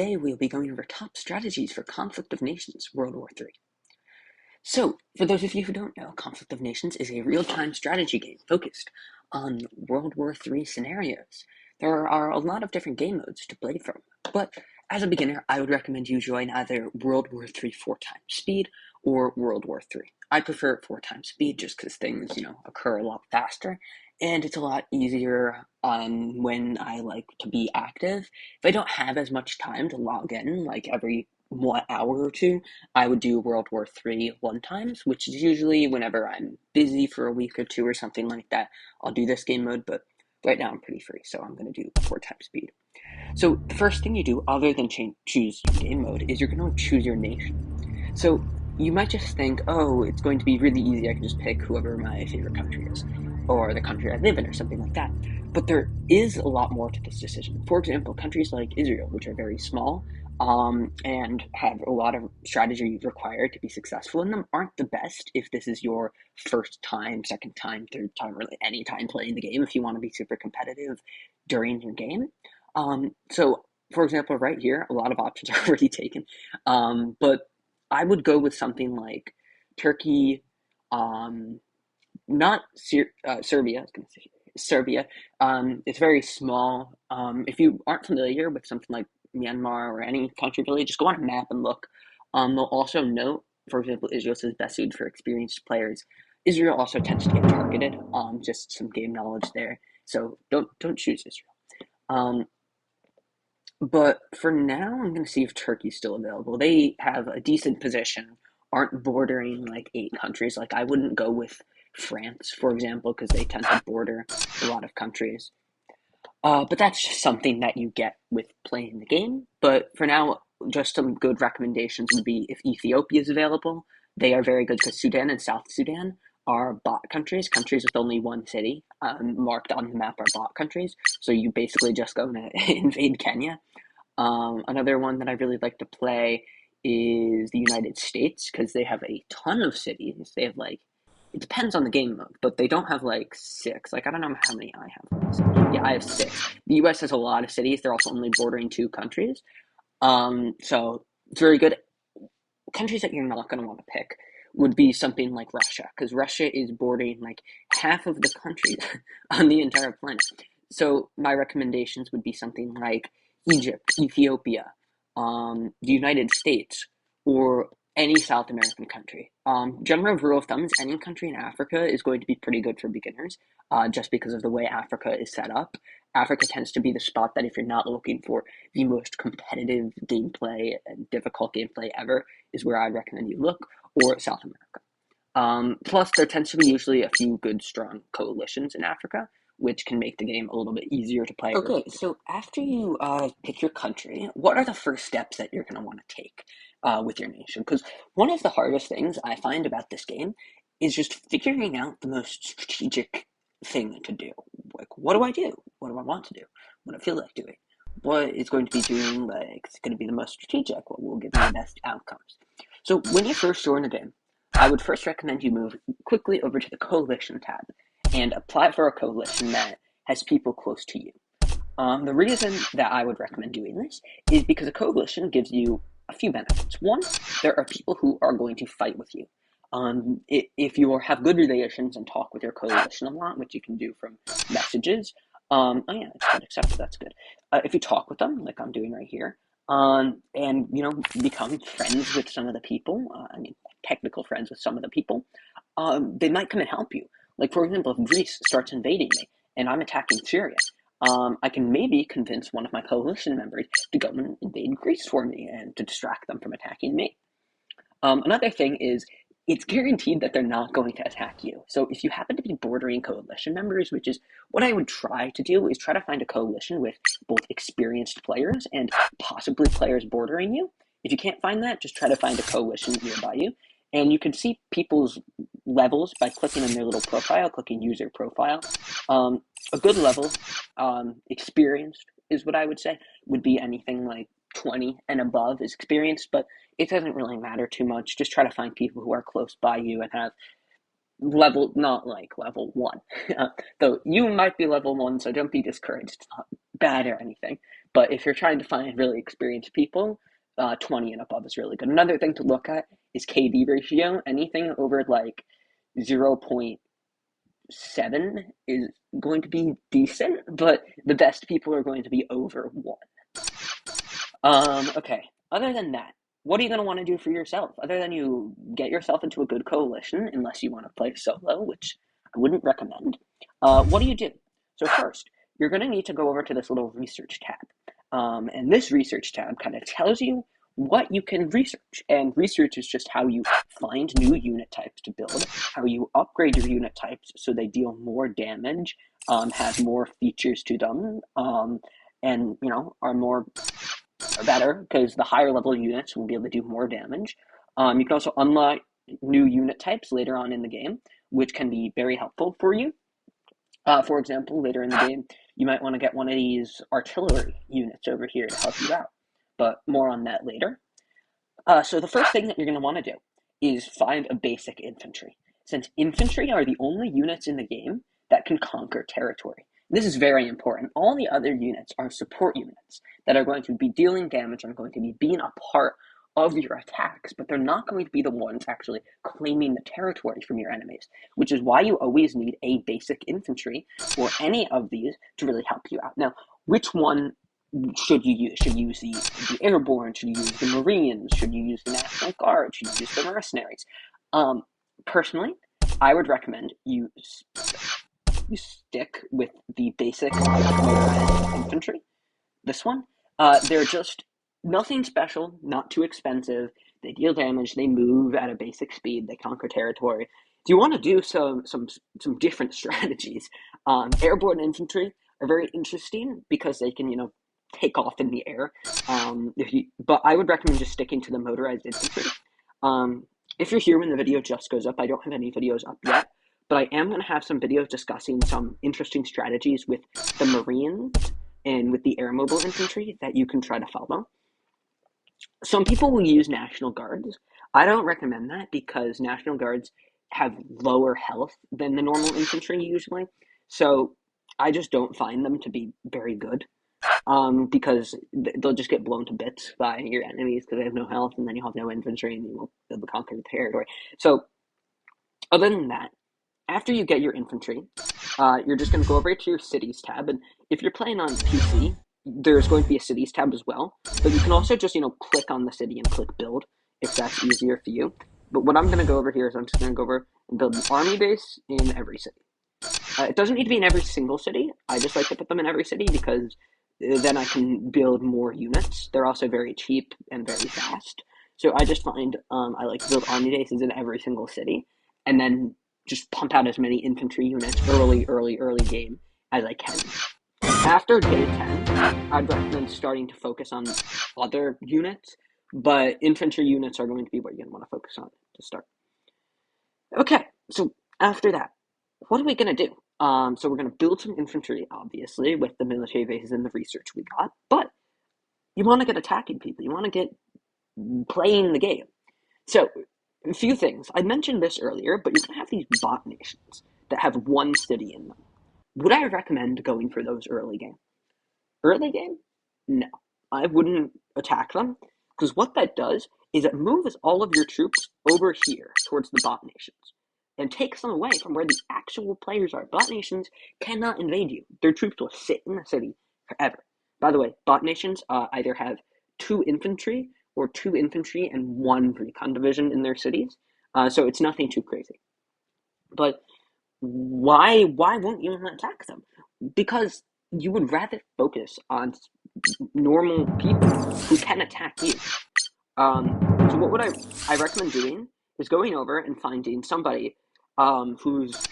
Today we'll be going over top strategies for Conflict of Nations World War III. So, for those of you who don't know, Conflict of Nations is a real-time strategy game focused on World War III scenarios. There are a lot of different game modes to play from, but as a beginner, I would recommend you join either World War III 4x speed or World War III. I prefer 4x speed just because things, occur a lot faster, and it's a lot easier when I like to be active. If I don't have as much time to log in, like every 1 hour or two, I would do World War III 1x, which is usually whenever I'm busy for a week or two or something like that. I'll do this game mode, but right now I'm pretty free, so I'm going to do 4x speed. So the first thing you do, other than choose your game mode, is you're going to choose your nation. So you might just think, oh, it's going to be really easy. I can just pick whoever my favorite country is, or the country I live in, or something like that. But there is a lot more to this decision. For example, countries like Israel, which are very small, and have a lot of strategy required to be successful in them, aren't the best if this is your first time, second time, third time, really any time playing the game, if you want to be super competitive during your game. So, for example, right here, a lot of options are already taken, but I would go with something like Turkey, not Serbia, I was going to say Serbia. It's very small. If you aren't familiar with something like Myanmar or any country really, just go on a map and look. They'll also note, for example, Israel says best suited for experienced players. Israel also tends to get targeted. Just some game knowledge there. So don't choose Israel. But for now, I'm going to see if Turkey's still available. They have a decent position, aren't bordering like 8 countries. Like I wouldn't go with France, for example, because they tend to border a lot of countries. But that's just something that you get with playing the game. But for now, just some good recommendations would be if Ethiopia is available. They are very good because Sudan and South Sudan are bot countries, countries with only one city marked on the map are bot countries. So you basically just go to invade Kenya. Another one that I really like to play is the United States because they have a ton of cities. They have it depends on the game mode, but they don't have like 6. Like I don't know how many I have. Yeah, I have 6. The U.S. has a lot of cities. They're also only bordering 2 countries. So it's very good. Countries that you're not going to want to pick would be something like Russia, because Russia is bordering like half of the countries on the entire planet. So my recommendations would be something like Egypt, Ethiopia, the United States, or any South American country. General rule of thumb is any country in Africa is going to be pretty good for beginners, just because of the way Africa is set up. Africa tends to be the spot that if you're not looking for the most competitive gameplay and difficult gameplay ever, is where I'd recommend you look, or South America. Plus, there tends to be usually a few good, strong coalitions in Africa, which can make the game a little bit easier to play. Okay, so after you pick your country, what are the first steps that you're going to want to take with your nation? Because one of the hardest things I find about this game is just figuring out the most strategic thing to do. Like, what do I do? What do I want to do? What do I feel like doing? What is going to be doing, it's going to be the most strategic? What will give me the best outcomes? So when you first join a game, I would first recommend you move quickly over to the Coalition tab and apply for a coalition that has people close to you. The reason that I would recommend doing this is because a coalition gives you a few benefits. One, there are people who are going to fight with you. If you have good relations and talk with your coalition a lot, which you can do from messages, oh yeah, it's got accepted, that's good. If you talk with them, like I'm doing right here, and become friends with some of the people, technical friends with some of the people, they might come and help you. Like for example, if Greece starts invading me and I'm attacking Syria, I can maybe convince one of my coalition members to go and invade Greece for me and to distract them from attacking me. Another thing is it's guaranteed that they're not going to attack you. So if you happen to be bordering coalition members, which is what I would try to do, is try to find a coalition with both experienced players and possibly players bordering you. If you can't find that, just try to find a coalition nearby you. And you can see people's levels by clicking on their little profile, clicking user profile. A good level, experienced is what I would say, would be anything like 20 and above is experienced, but it doesn't really matter too much. Just try to find people who are close by you and have not like level 1. Though you might be level 1, so don't be discouraged. It's not bad or anything. But if you're trying to find really experienced people, 20 and above is really good. Another thing to look at is KD ratio. Anything over like 0.7 is going to be decent, but the best people are going to be over 1. Okay. Other than that, what are you going to want to do for yourself? Other than you get yourself into a good coalition, unless you want to play solo, which I wouldn't recommend. What do you do? So first, you're going to need to go over to this little research tab. And this research tab kind of tells you what you can research. And research is just how you find new unit types to build, how you upgrade your unit types so they deal more damage, have more features to them, and, are more better because the higher level units will be able to do more damage. You can also unlock new unit types later on in the game, which can be very helpful for you. For example, later in the game, you might want to get one of these artillery units over here to help you out, but more on that later. So the first thing that you're going to want to do is find a basic infantry, since infantry are the only units in the game that can conquer territory. This is very important. All the other units are support units that are going to be dealing damage and going to be being a part of your attacks, but they're not going to be the ones actually claiming the territory from your enemies, which is why you always need a basic infantry or any of these to really help you out. Now, which one should you use? Should you use the airborne? Should you use the Marines? Should you use the National Guard? Should you use the mercenaries? Personally, I would recommend you stick with the basic motorized infantry. This one, they're just nothing special, not too expensive. They deal damage. They move at a basic speed. They conquer territory. If you want to do some different strategies, airborne infantry are very interesting because they can take off in the air. But I would recommend just sticking to the motorized infantry. If you're here when the video just goes up, I don't have any videos up yet, but I am going to have some videos discussing some interesting strategies with the Marines and with the air mobile infantry that you can try to follow. Some people will use National Guards. I don't recommend that because National Guards have lower health than the normal infantry usually, so I just don't find them to be very good. Because they'll just get blown to bits by your enemies because they have no health, and then you have no infantry, and you won't be able to conquer the territory. So, other than that, after you get your infantry, you're just going to go over to your cities tab, and if you're playing on PC, there's going to be a cities tab as well, but you can also just, click on the city and click build, if that's easier for you. But what I'm going to go over here is I'm just going to go over and build an army base in every city. It doesn't need to be in every single city. I just like to put them in every city because then I can build more units. They're also very cheap and very fast. So I just find I like to build army bases in every single city and then just pump out as many infantry units early game as I can. After day 10, I'd recommend starting to focus on other units, but infantry units are going to be what you're going to want to focus on to start. Okay, so after that, what are we going to do? So we're going to build some infantry, obviously, with the military bases and the research we got, but you want to get attacking people. You want to get playing the game. So, a few things. I mentioned this earlier, but you can have these bot nations that have one city in them. Would I recommend going for those early game? Early game? No. I wouldn't attack them, because what that does is it moves all of your troops over here towards the bot nations and takes them away from where the actual players are. Bot nations cannot invade you. Their troops will sit in the city forever. By the way, bot nations either have 2 infantry or 2 infantry and 1 recon division in their cities. So it's nothing too crazy. But why won't you attack them? Because you would rather focus on normal people who can attack you. So what would I recommend doing is going over and finding somebody who's...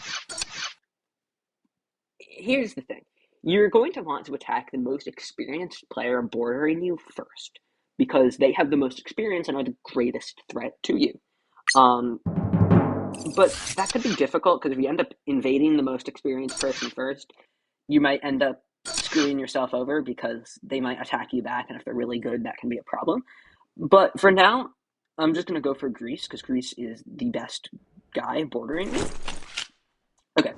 Here's the thing. You're going to want to attack the most experienced player bordering you first, because they have the most experience and are the greatest threat to you. But that could be difficult, because if you end up invading the most experienced person first, you might end up screwing yourself over, because they might attack you back, and if they're really good, that can be a problem. But for now, I'm just going to go for Greece, because Greece is the best guy bordering me. Okay,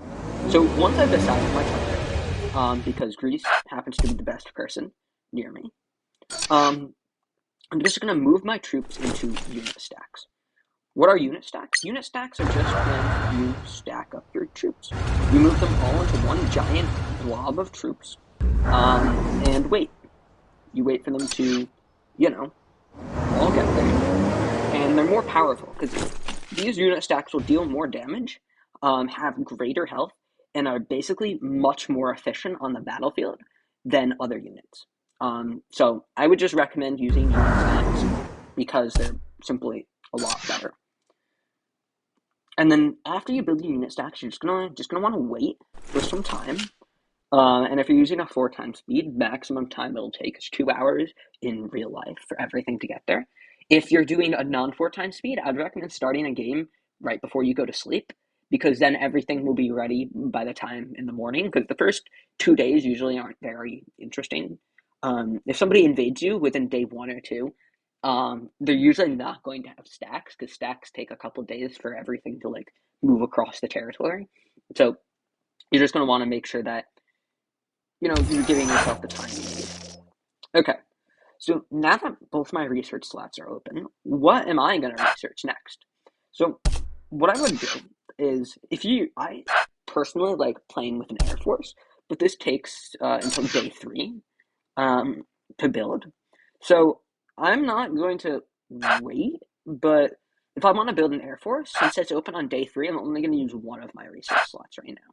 so once I've decided my target, because Greece happens to be the best person, near me. Um, I'm just going to move my troops into unit stacks. What are unit stacks? Unit stacks are just when you stack up your troops. You move them all into one giant blob of troops, and wait. You wait for them to, you know, all get there. And they're more powerful because these unit stacks will deal more damage, have greater health, and are basically much more efficient on the battlefield than other units. So I would just recommend using unit stacks because they're simply a lot better. And then after you build your unit stacks, you're just gonna want to wait for some time. And if you're using a 4 times speed, maximum time it'll take is 2 hours in real life for everything to get there. If you're doing a non 4 times speed, I'd recommend starting a game right before you go to sleep because then everything will be ready by the time in the morning. Because the first 2 days usually aren't very interesting. If somebody invades you within day 1 or 2, they're usually not going to have stacks because stacks take a couple days for everything to like move across the territory. So you're just going to want to make sure that you're giving yourself the time you need. Okay, so now that both my research slots are open, what am I going to research next? So what I would do is, I personally like playing with an Air Force, but this takes until day 3 to build. So I'm not going to wait, but if I want to build an Air Force, since it's open on day 3, I'm only going to use one of my research slots right now.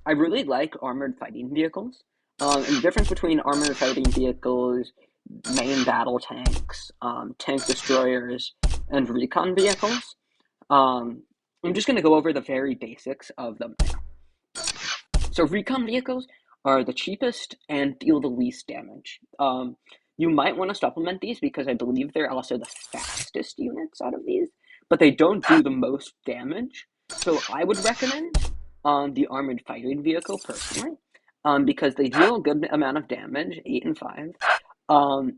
I really like armored fighting vehicles. And the difference between armored fighting vehicles, main battle tanks, tank destroyers, and recon vehicles. I'm just going to go over the very basics of them now. So recon vehicles are the cheapest and deal the least damage. You might want to supplement these because I believe they're also the fastest units out of these, but they don't do the most damage. So I would recommend the armored fighting vehicle personally, because they deal a good amount of damage, 8 and 5,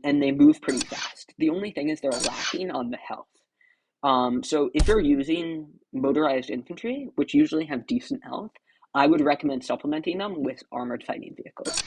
and they move pretty fast. The only thing is they're lacking on the health. So if you're using motorized infantry, which usually have decent health, I would recommend supplementing them with armored fighting vehicles.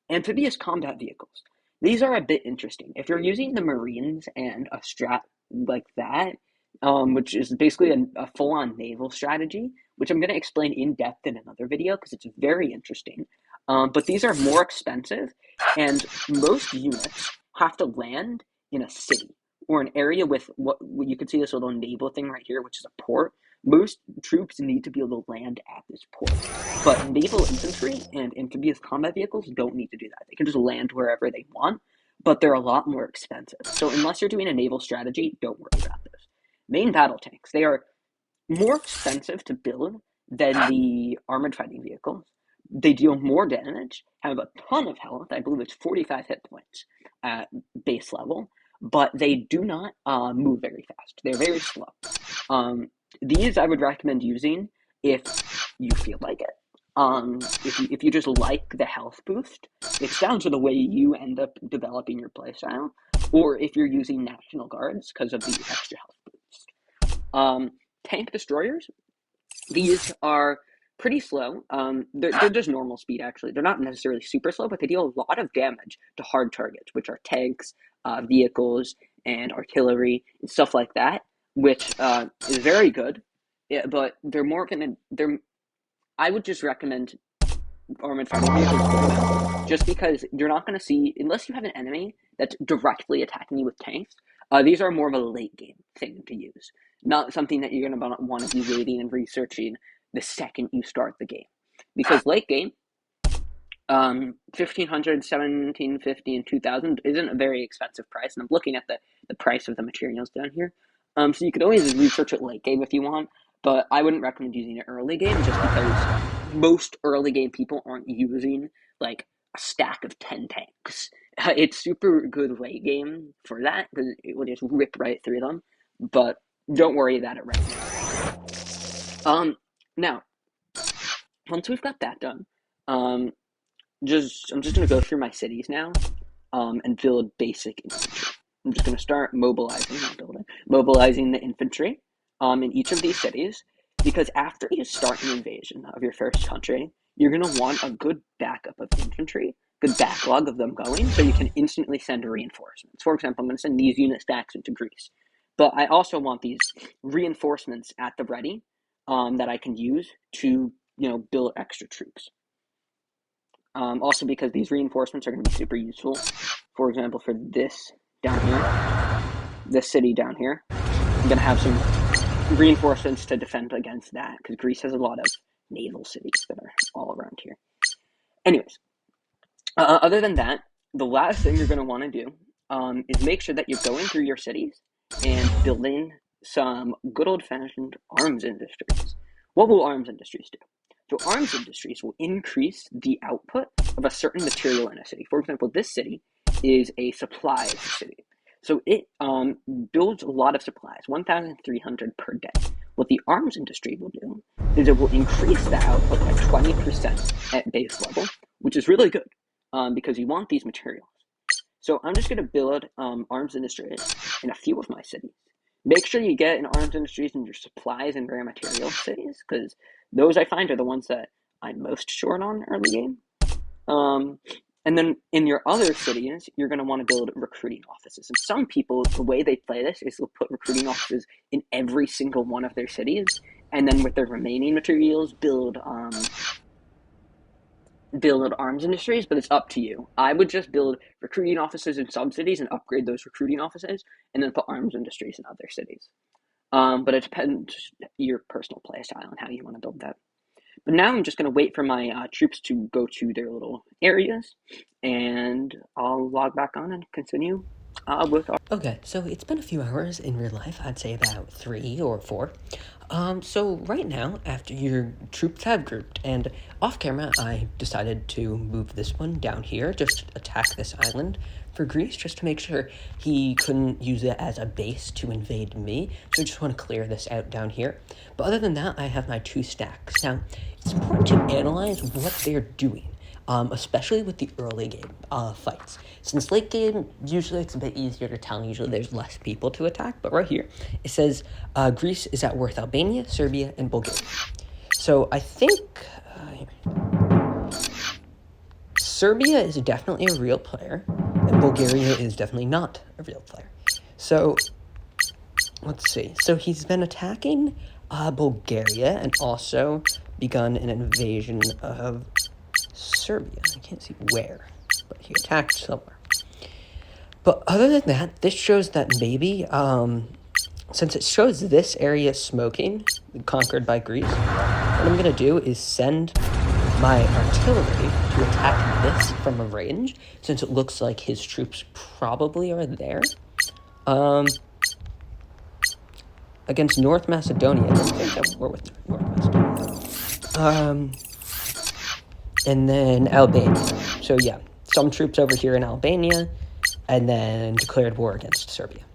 Amphibious combat vehicles. These are a bit interesting. If you're using the Marines and a strat like that, which is basically a full-on naval strategy, which I'm going to explain in depth in another video because it's very interesting. But these are more expensive, and most units have to land in a city or an area with what you can see this little naval thing right here, which is a port. Most troops need to be able to land at this port, but naval infantry and amphibious combat vehicles don't need to do that. They can just land wherever they want, but they're a lot more expensive. So unless you're doing a naval strategy, don't worry about those. Main battle tanks. They are more expensive to build than the armored fighting vehicles. They deal more damage, have a ton of health. I believe it's 45 hit points at base level, but they do not move very fast. They're very slow. These I would recommend using if you feel like it. If you just like the health boost, it's down to the way you end up developing your playstyle, or if you're using National Guards because of the extra health boost. Tank destroyers, these are pretty slow. They're just normal speed, actually. They're not necessarily super slow, but they deal a lot of damage to hard targets, which are tanks, vehicles, and artillery, and stuff like that, which is very good. Yeah, but they're more gonna. I would just recommend armored fighting vehicles for them, just because you're not going to see, unless you have an enemy that's directly attacking you with tanks, these are more of a late game thing to use, not something that you're going to want to be waiting and researching the second you start the game. Because late game, 1500, 1750, and 2000 isn't a very expensive price, and I'm looking at the price of the materials down here. So you could always research it late game if you want, but I wouldn't recommend using it early game just because most early game people aren't using like a stack of 10 tanks. It's super good late game for that because it will just rip right through them, but don't worry about it right now. Now, once we've got that done, I'm just gonna go through my cities now, and build basic infantry. I'm just gonna start mobilizing the infantry, in each of these cities, because after you start an invasion of your first country, you're gonna want a good backup of infantry good backlog of them going, so you can instantly send reinforcements. For example, I'm going to send these unit stacks into Greece, but I also want these reinforcements at the ready that I can use to build extra troops. Also, because these reinforcements are going to be super useful. For example, for this down here, this city down here, I'm going to have some reinforcements to defend against that, because Greece has a lot of naval cities that are all around here. Anyways, other than that, the last thing you're going to want to do is make sure that you're going through your cities and building some good old-fashioned arms industries. What will arms industries do? So arms industries will increase the output of a certain material in a city. For example, this city is a supplies city. So it builds a lot of supplies, 1,300 per day. What the arms industry will do is it will increase the output by 20% at base level, which is really good because you want these materials. So I'm just going to build arms industries in a few of my cities. Make sure you get an arms industries in your supplies and rare materials cities, because those I find are the ones that I'm most short on early game. And then in your other cities, you're going to want to build recruiting offices. And some people, the way they play this is they'll put recruiting offices in every single one of their cities, and then with their remaining materials, build arms industries, but it's up to you. I would just build recruiting offices in some cities and upgrade those recruiting offices, and then put arms industries in other cities. But it depends your personal play style and how you want to build that. But now I'm just going to wait for my troops to go to their little areas, and I'll log back on and continue with our... Okay, so it's been a few hours in real life, I'd say about 3 or 4. So right now, after your troops have grouped, and off camera, I decided to move this one down here, just attack this island for Greece, just to make sure he couldn't use it as a base to invade me. So I just want to clear this out down here. But other than that, I have my 2 stacks. Now, it's important to analyze what they're doing. Especially with the early game fights. Since late game, usually it's a bit easier to tell. Usually there's less people to attack. But right here, it says Greece is at war with Albania, Serbia, and Bulgaria. So I think Serbia is definitely a real player, and Bulgaria is definitely not a real player. So let's see. So he's been attacking Bulgaria and also begun an invasion of Serbia. I can't see where, but he attacked somewhere. But other than that, this shows that maybe, since it shows this area smoking, conquered by Greece, what I'm going to do is send my artillery to attack this from a range, since it looks like his troops probably are there. Against North Macedonia. I don't think that we're with North Macedonia. And then Albania. So yeah, some troops over here in Albania, and then declared war against Serbia.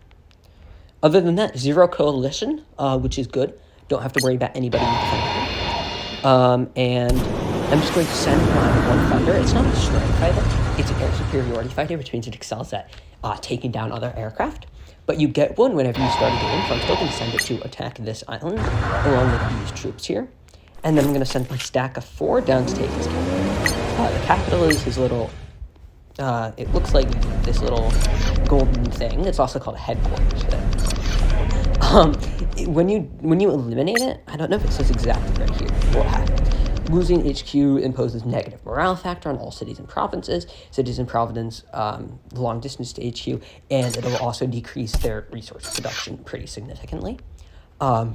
Other than that, 0 coalition, which is good. Don't have to worry about anybody defending. And I'm just going to send my 1 fighter. It's not a strike fighter. It's an air superiority fighter, which means it excels at taking down other aircraft. But you get one whenever you start a game, so I'm still going to send it to attack this island, along with these troops here. And then I'm going to send my stack of 4 down to take his capital. The capital is his little, it looks like this little golden thing. It's also called headquarters. When you eliminate it, I don't know if it says exactly right here what happens. Losing HQ imposes negative morale factor on all cities and provinces. Cities and provinces long distance to HQ, and it'll also decrease their resource production pretty significantly.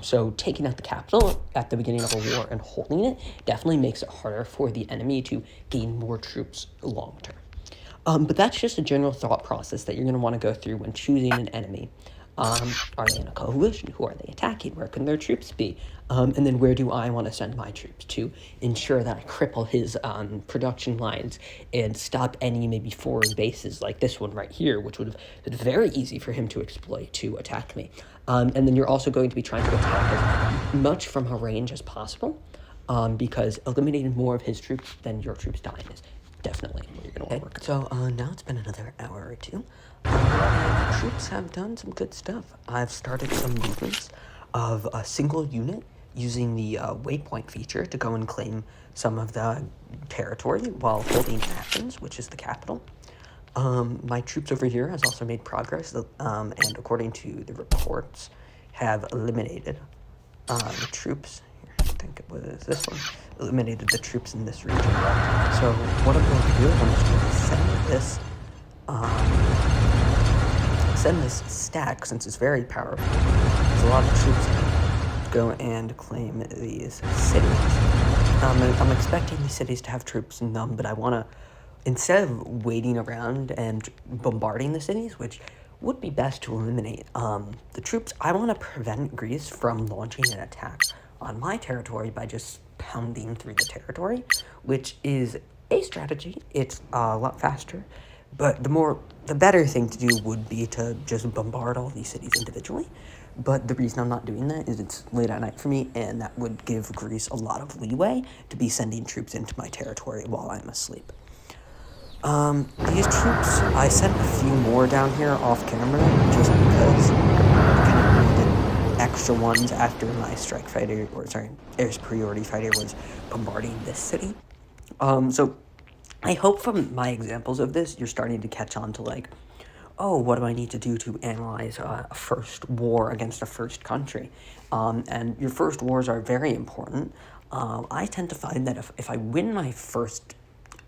So taking out the capital at the beginning of a war and holding it definitely makes it harder for the enemy to gain more troops long term. But that's just a general thought process that you're going to want to go through when choosing an enemy. Are they in a coalition? Who are they attacking? Where can their troops be? And then where do I want to send my troops to ensure that I cripple his production lines and stop any maybe foreign bases like this one right here, which would have been very easy for him to exploit to attack me. And then you're also going to be trying to attack as much from a range as possible, because eliminating more of his troops than your troops dying is definitely what you're going to want to work on. So now it's been another hour or 2. And the troops have done some good stuff. I've started some movements of a single unit using the waypoint feature to go and claim some of the territory while holding Athens, which is the capital. My troops over here has also made progress, and according to the reports, have eliminated the troops. Here, I think it was this one. Eliminated the troops in this region. So what I'm going to do is I'm just going to send this stack, since it's very powerful. There's a lot of troops in it. Go and claim these cities. I'm expecting these cities to have troops in them, but I want to, instead of waiting around and bombarding the cities, which would be best to eliminate the troops, I want to prevent Greece from launching an attack on my territory by just pounding through the territory, which is a strategy. It's a lot faster, but the better thing to do would be to just bombard all these cities individually. But the reason I'm not doing that is it's late at night for me, and that would give Greece a lot of leeway to be sending troops into my territory while I'm asleep. These troops, I sent a few more down here off camera, just because I kind of needed extra ones after my air superiority fighter was bombarding this city. So I hope from my examples of this, you're starting to catch on to like, oh, what do I need to do to analyze a first war against a first country? And your first wars are very important. I tend to find that if I win my first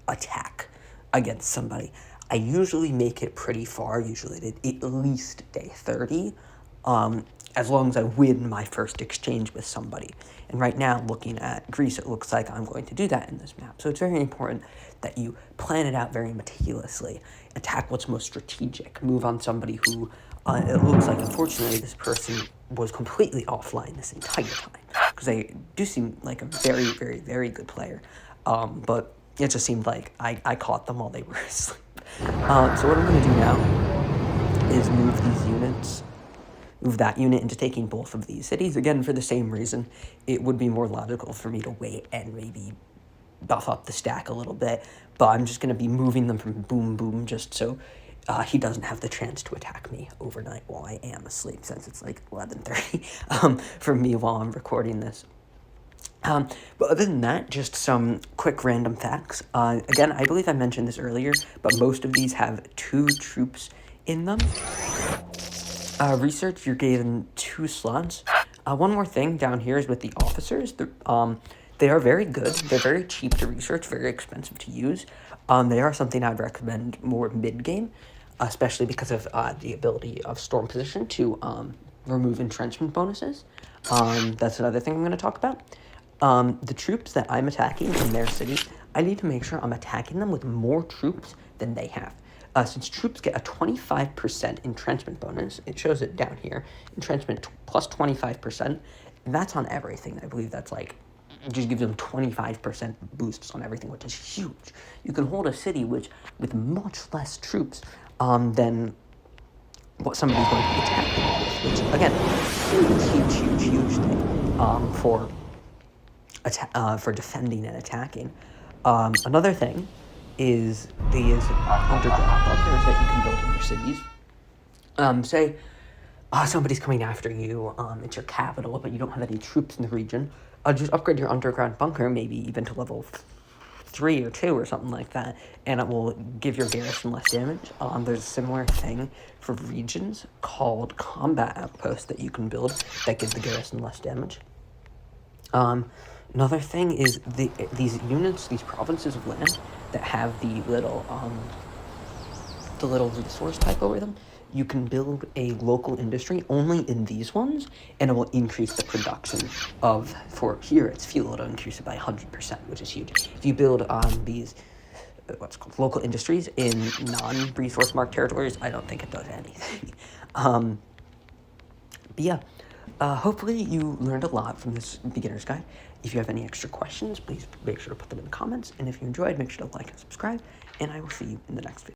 attack against somebody, I usually make it pretty far, usually at least day 30, as long as I win my first exchange with somebody. And right now, looking at Greece, it looks like I'm going to do that in this map. So it's very important that you plan it out very meticulously, attack what's most strategic, move on somebody who, it looks like, unfortunately, this person was completely offline this entire time, because they do seem like a very, very, very good player, but it just seemed like I caught them while they were asleep. So what I'm going to do now is move that unit into taking both of these cities. Again, for the same reason, it would be more logical for me to wait and maybe buff up the stack a little bit, but I'm just going to be moving them from boom boom just so he doesn't have the chance to attack me overnight while I am asleep, since it's like 11:30 for me while I'm recording this. But other than that, just some quick random facts. Again, I believe I mentioned this earlier, but most of these have 2 troops in them. Research, you're given 2 slots. One more thing down here is with the officers. They are very good. They're very cheap to research, very expensive to use. They are something I'd recommend more mid-game, especially because of the ability of Storm Position to remove entrenchment bonuses. That's another thing I'm going to talk about. The troops that I'm attacking in their city, I need to make sure I'm attacking them with more troops than they have. Since troops get a 25% entrenchment bonus, it shows it down here, entrenchment plus 25%, and that's on everything. I believe that's like, it just gives them 25% boosts on everything, which is huge. You can hold a city with much less troops than what somebody's going to be attacking with, which, again, huge thing for defending and attacking. Another thing is these underground bunkers that you can build in your cities. Say somebody's coming after you, it's your capital, but you don't have any troops in the region. Just upgrade your underground bunker, maybe even to level 3 or 2 or something like that, and it will give your garrison less damage. There's a similar thing for regions called combat outposts that you can build that give the garrison less damage. Another thing is these units, these provinces of land that have the little resource type over them, you can build a local industry only in these ones, and it will increase the production of, for here it's fuel, it'll increase it by 100%, which is huge. If you build these, what's called local industries in non-resource marked territories, I don't think it does anything. But yeah, hopefully you learned a lot from this beginner's guide. If you have any extra questions, please make sure to put them in the comments, and if you enjoyed, make sure to like and subscribe, and I will see you in the next video.